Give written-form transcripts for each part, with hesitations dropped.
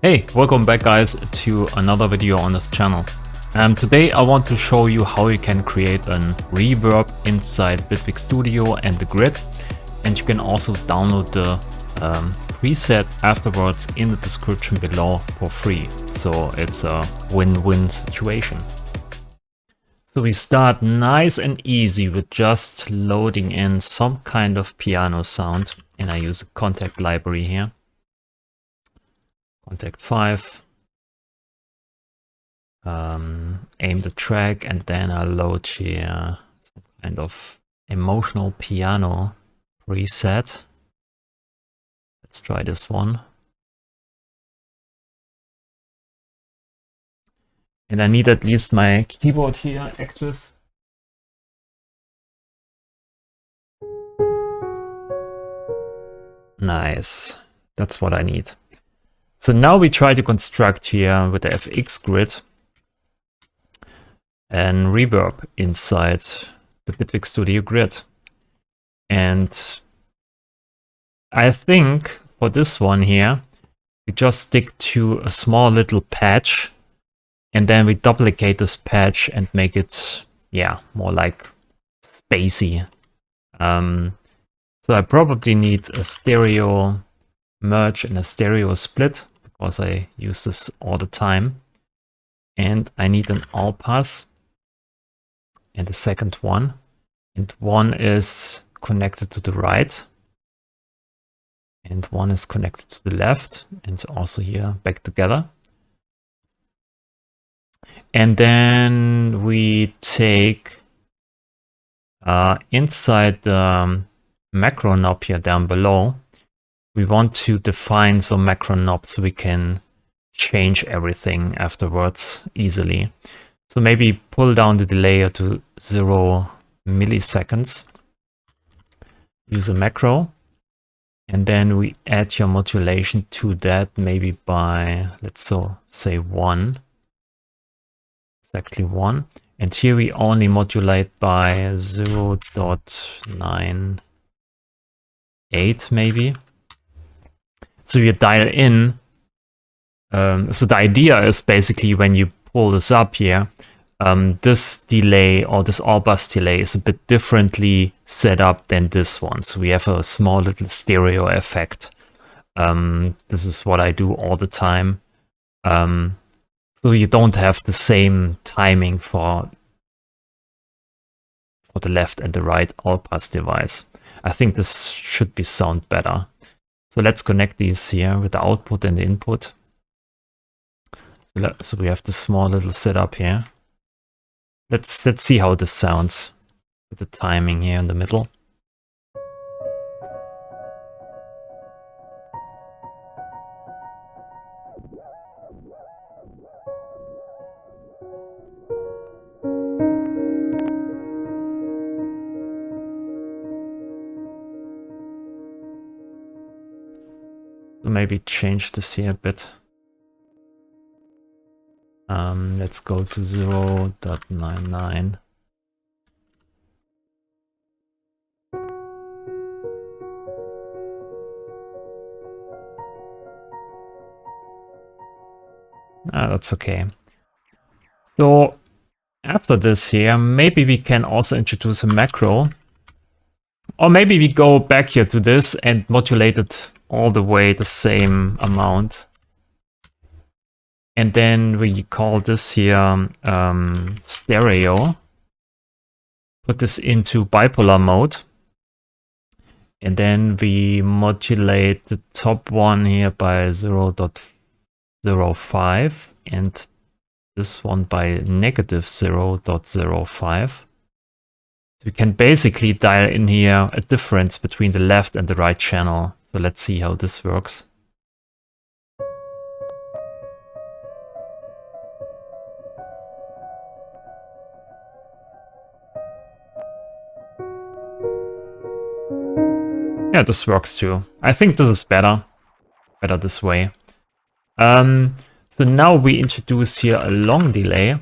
Hey, welcome back guys to another video on this channel. Today I want to show you how you can create a reverb inside Bitwig Studio and the grid, and you can also download the preset afterwards in the description below for free. So it's a win-win situation. So we start nice and easy with just loading in some kind of piano sound, and I use a contact library here. Contact 5, aim the track, and then I load here some kind of emotional piano preset. Let's try this one. And I need at least my keyboard here active. Nice, that's what I need. So now we try to construct here with the FX grid and reverb inside the Bitwig Studio grid. And I think for this one here, we just stick to a small little patch, and then we duplicate this patch and make it, yeah, more like spacey. So I probably need a stereo merge and a stereo split, because I use this all the time. And I need an all pass and a second one. And one is connected to the right. And one is connected to the left. And also here back together. And then we take inside the macro knob here down below, we want to define some macro knobs so we can change everything afterwards easily. So maybe pull down the delay to 0 milliseconds. Use a macro. And then we add your modulation to that, maybe by, let's say 1. Exactly 1. And here we only modulate by 0.98 maybe. So you dial in. So the idea is basically when you pull this up here, this delay or this all bus delay is a bit differently set up than this one. So we have a small little stereo effect. This is what I do all the time. So you don't have the same timing for the left and the right all pass device. I think this should be sound better. So let's connect these here with the output and the input. So we have this small little setup here. Let's see how this sounds with the timing here in the middle. Maybe change this here a bit. Let's go to 0.99. That's okay. So after this here, maybe we can also introduce a macro. Or maybe we go back here to this and modulate it all the way the same amount. And then we call this here stereo. Put this into bipolar mode. And then we modulate the top one here by 0.05 and this one by negative 0.05. We can basically dial in here a difference between the left and the right channel. So let's see how this works. Yeah, this works too. I think this is better this way. So now we introduce here a long delay.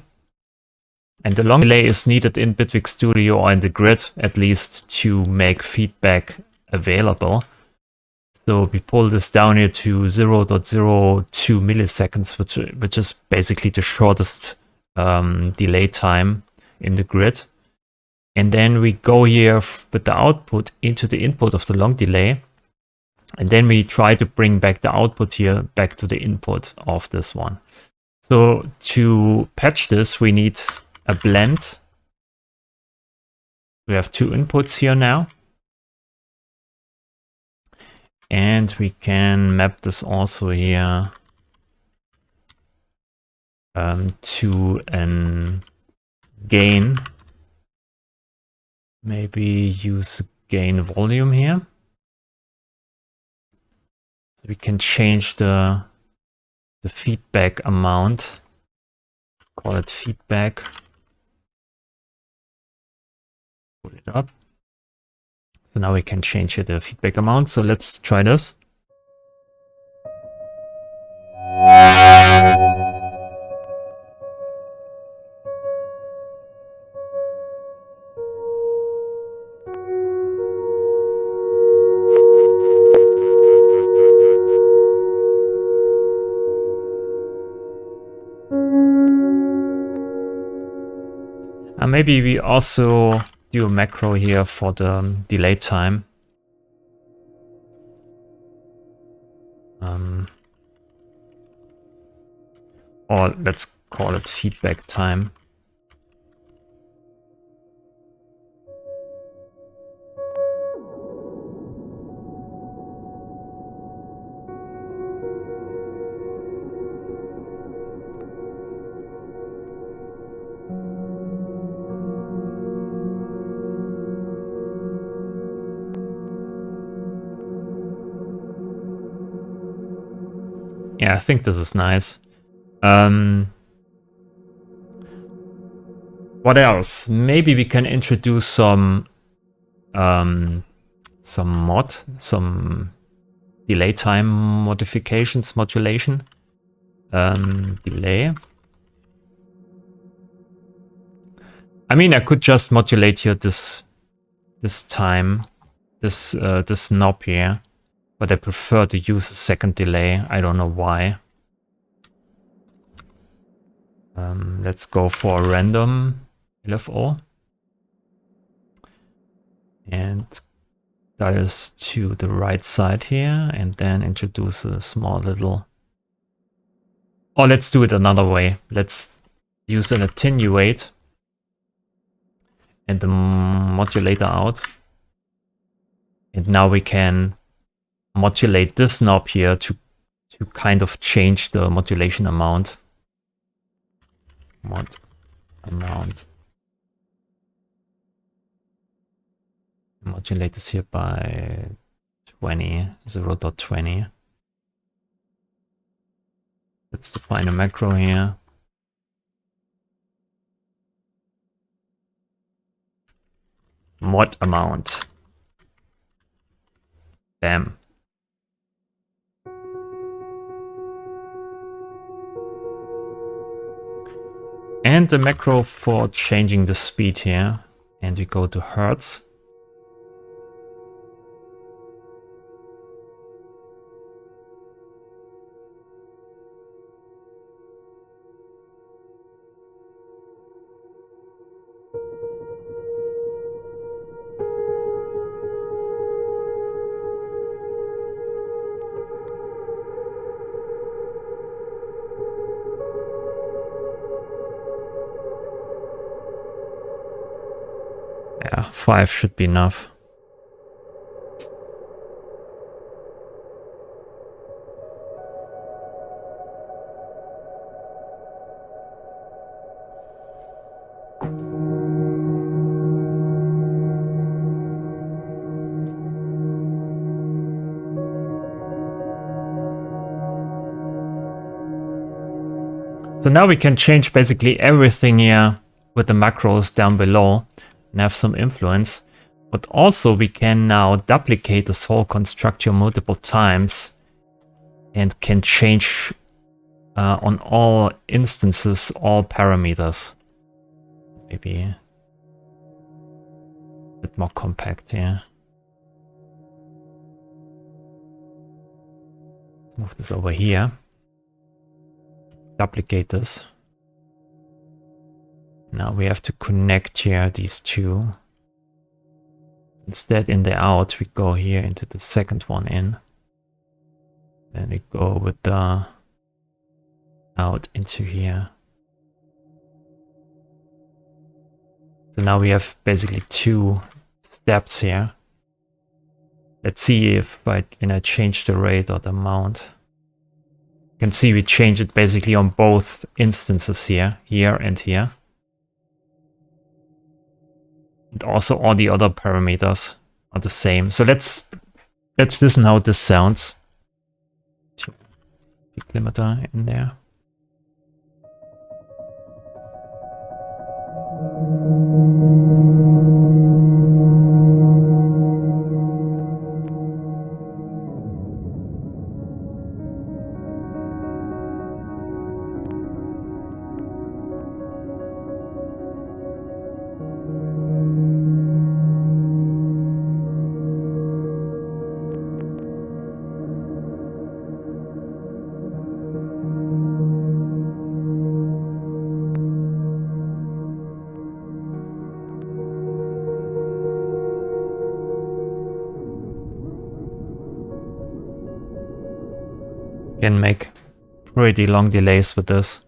And the long delay is needed in Bitwig Studio or in the grid, at least, to make feedback available. So we pull this down here to 0.02 milliseconds, which is basically the shortest delay time in the grid. And then we go here with the output into the input of the long delay. And then we try to bring back the output here back to the input of this one. So to patch this, we need a blend. We have two inputs here now. And we can map this also here to an gain. Maybe use gain volume here. So we can change the feedback amount. Call it feedback. Put it up. So now we can change the feedback amount. So let's try this. And maybe we also do a macro here for the delay time. Or let's call it feedback time. Yeah, I think this is nice. What else? Maybe we can introduce some delay time modifications, modulation. Delay. I mean, I could just modulate here this time, this knob here, but I prefer to use a second delay. I don't know why. Let's go for a random LFO. And that is to the right side here, and then introduce a small little... Oh, let's do it another way. Let's use an attenuate and the modulator out. And now we can modulate this knob here to kind of change the modulation amount. Mod amount. Modulate this here by 20, 0.20. Let's define a macro here. Mod amount. Bam. And the macro for changing the speed here. And we go to Hertz. Yeah, 5 should be enough. So now we can change basically everything here with the macros down below and have some influence. But also we can now duplicate this whole construct here multiple times and can change on all instances, all parameters. Maybe a bit more compact here. move this over here. Duplicate this. Now we have to connect here these two. Instead, in the out, we go here into the second one in. Then we go with the out into here. So now we have basically two steps here. Let's see if when I change the rate or the amount. You can see we change it basically on both instances here and here. And also all the other parameters are the same. So let's listen how this sounds. Peak limiter in there. Can make pretty long delays with this.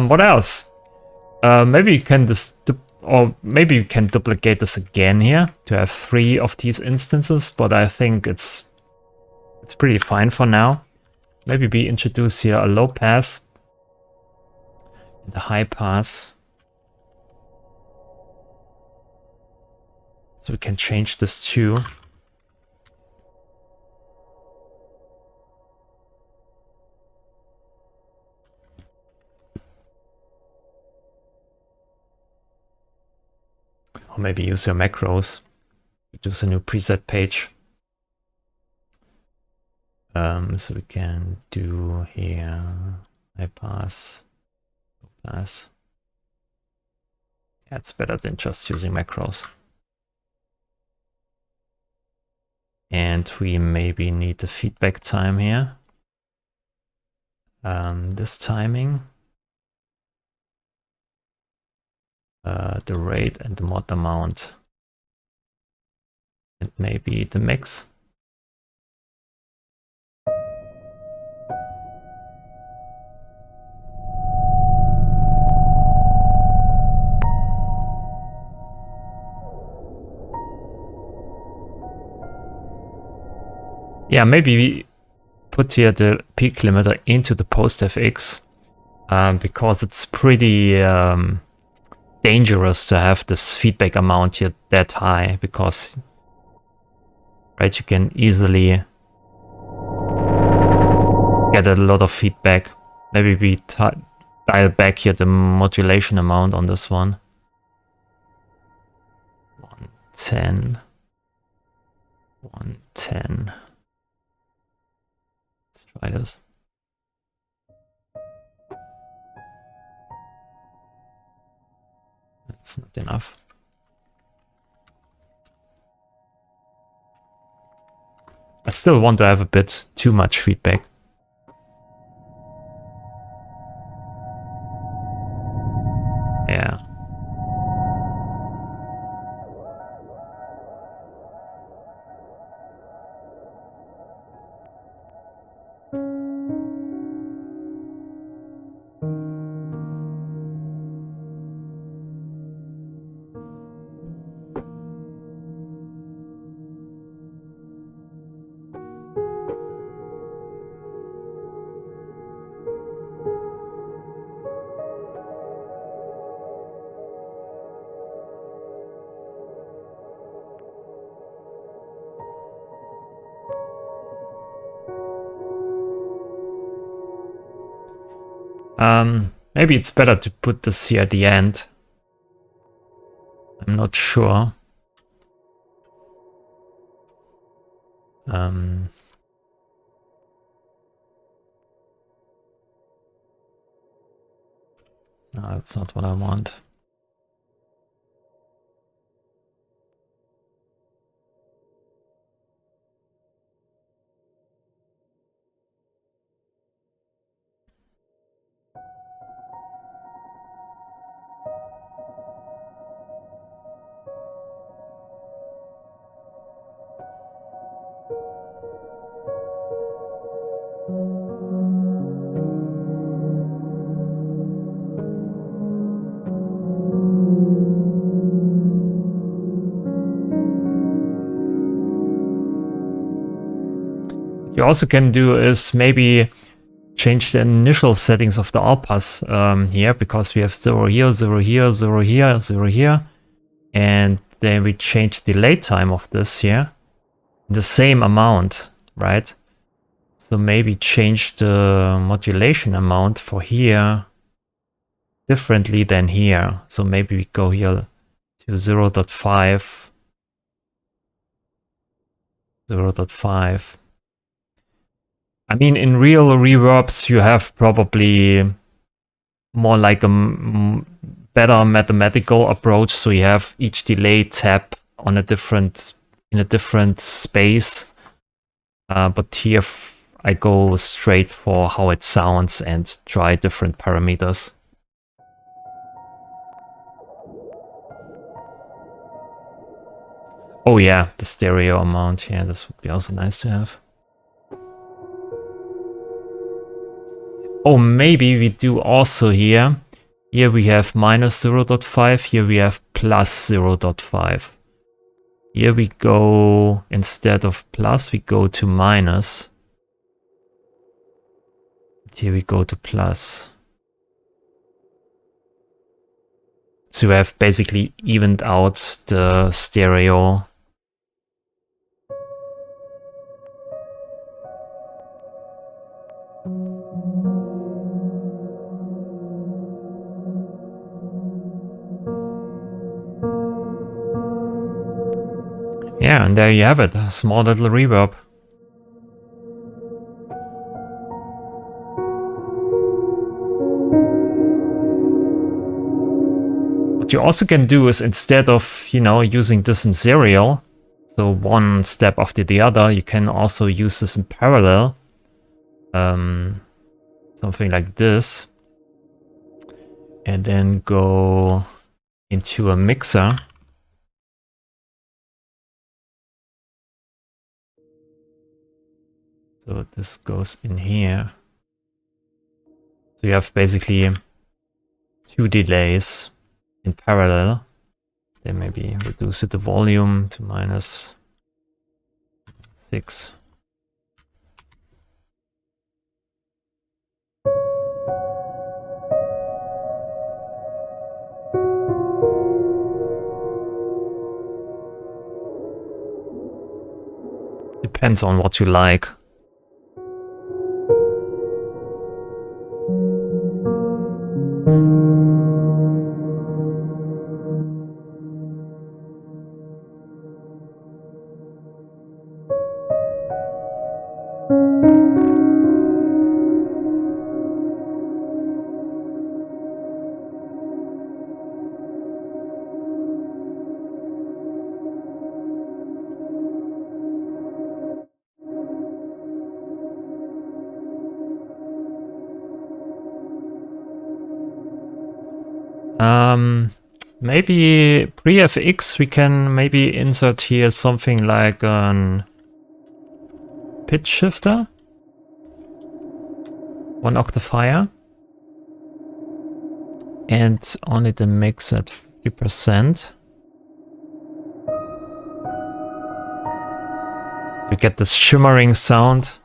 What else? Maybe you can maybe you can duplicate this again here to have 3 of these instances, but I think it's pretty fine for now. Maybe we introduce here a low pass and a high pass. So we can change this too. Or maybe use your macros. Use a new preset page. So we can do here high pass, low pass. Yeah, it's better than just using macros. And we maybe need the feedback time here. This timing. The rate and the mod amount. And maybe the mix. Yeah, maybe we put here the peak limiter into the post FX because it's pretty dangerous to have this feedback amount here that high, because right, you can easily get a lot of feedback. Maybe we dial back here the modulation amount on this one. 110. 110. Let's try this. That's not enough. I still want to have a bit too much feedback. Yeah. Maybe it's better to put this here at the end. I'm not sure. No, that's not what I want. What you also can do is maybe change the initial settings of the all pass here, because we have 0 here, 0 here, 0 here, 0 here. And then we change delay time of this here. The same amount, right? So maybe change the modulation amount for here differently than here. So maybe we go here to 0 0.5. 0 0.5. I mean, in real reverbs, you have probably more like a better mathematical approach. So you have each delay tab on in a different space. But here I go straight for how it sounds and try different parameters. Oh yeah, the stereo amount. Yeah, this would be also nice to have. Oh, maybe we do also here. Here we have minus 0.5. Here we have plus 0.5. Here we go, instead of plus, we go to minus. Here we go to plus. So we have basically evened out the stereo. Yeah, and there you have it, a small little reverb. What you also can do is, instead of, using this in serial, so one step after the other, you can also use this in parallel. Something like this. And then go into a mixer. So this goes in here. So you have basically two delays in parallel. Then maybe reduce the volume to -6. Depends on what you like. Maybe pre-FX we can maybe insert here something like an pitch shifter, 1 octave higher, and only the mix at 50%. You get this shimmering sound.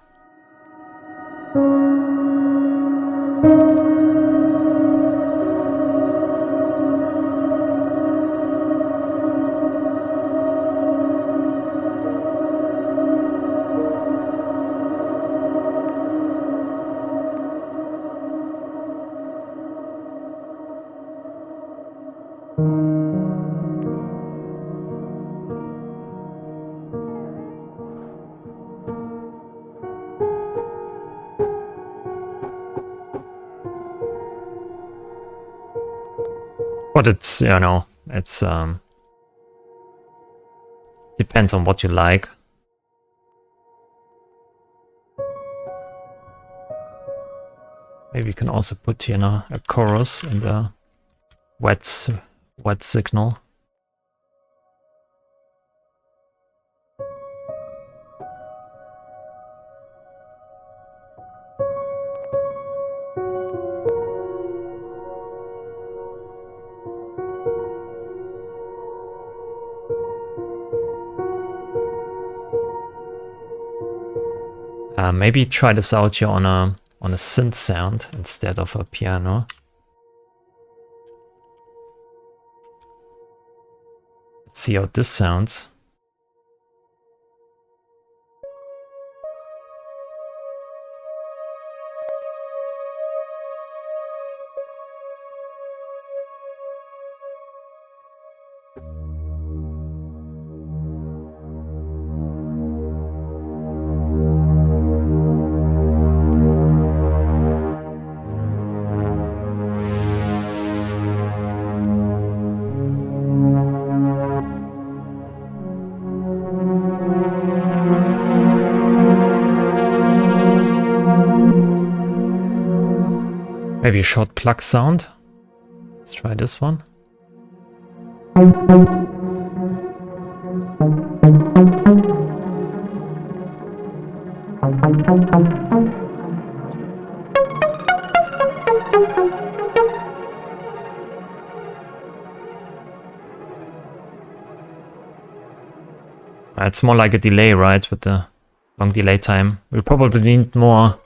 But it's, you know, it's depends on what you like. Maybe you can also put, you know, a chorus in the wet signal. Maybe try this out here on a synth sound instead of a piano. Let's see how this sounds. Maybe a short plug sound. Let's try this one. It's more like a delay, right? With the long delay time. We'll probably need more.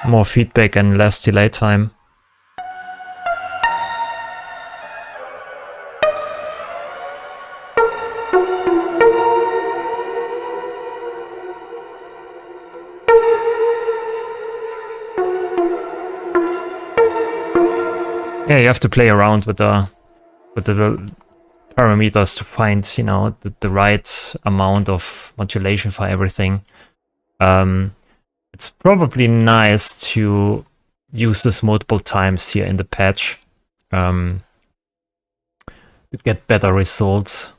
More feedback and less delay time. Yeah, you have to play around with the parameters to find, you know, the right amount of modulation for everything. It's probably nice to use this multiple times here in the patch to get better results.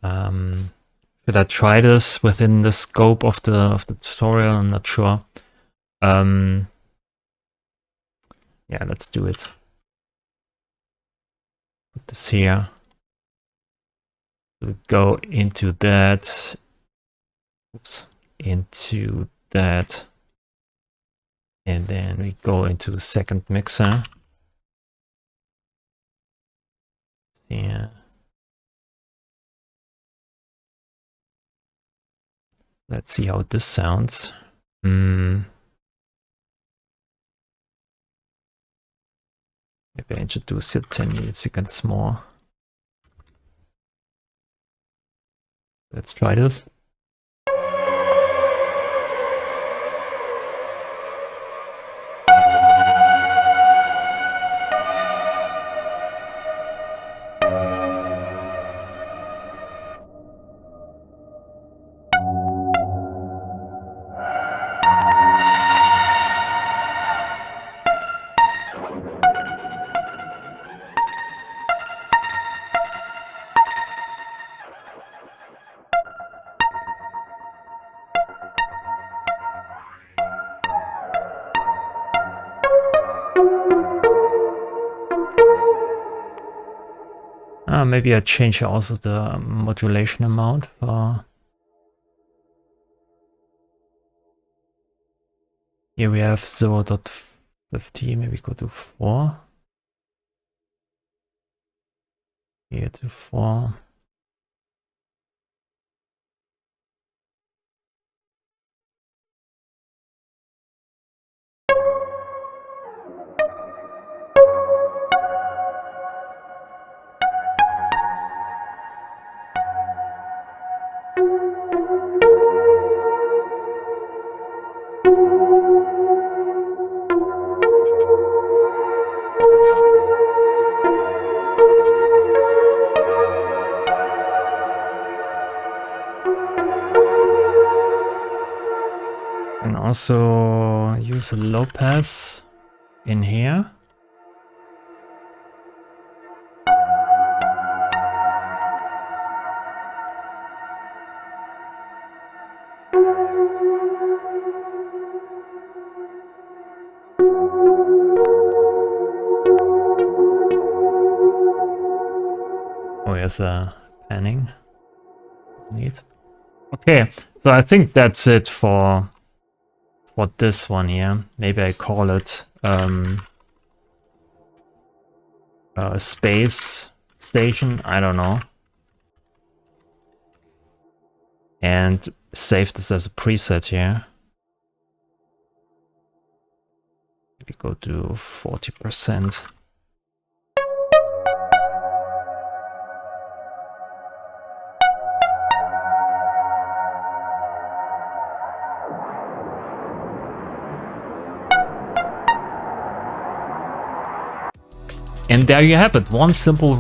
Should I try this within the scope of the tutorial? I'm not sure. Yeah, let's do it. Put this here. We'll go into that. Oops. Into that. And then we go into the second mixer. Yeah. Let's see how this sounds. Maybe I introduce it 10 milliseconds more. Let's try this. Maybe I change also the modulation amount for. Here we have 0.50, maybe go to 4. Here to 4. also use a low pass in here. Oh, here's a panning. Neat. Okay, so I think that's it for this one here. Maybe I call it space station. I don't know. And save this as a preset here. Maybe go to 40%. And there you have it, one simple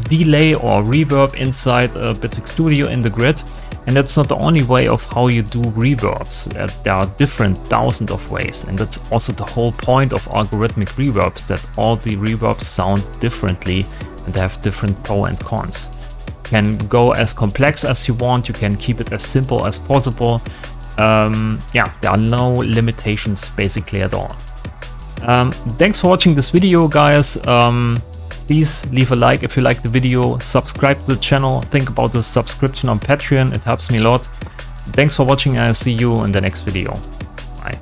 delay or reverb inside Bitwig Studio in the grid. And that's not the only way of how you do reverbs. There are different thousands of ways, and that's also the whole point of algorithmic reverbs, that all the reverbs sound differently and they have different pros and cons. You can go as complex as you want, you can keep it as simple as possible. Yeah, there are no limitations basically at all. Thanks for watching this video, guys. Please leave a like if you like the video, subscribe to the channel, think about the subscription on Patreon, it helps me a lot. Thanks for watching and I'll see you in the next video. Bye.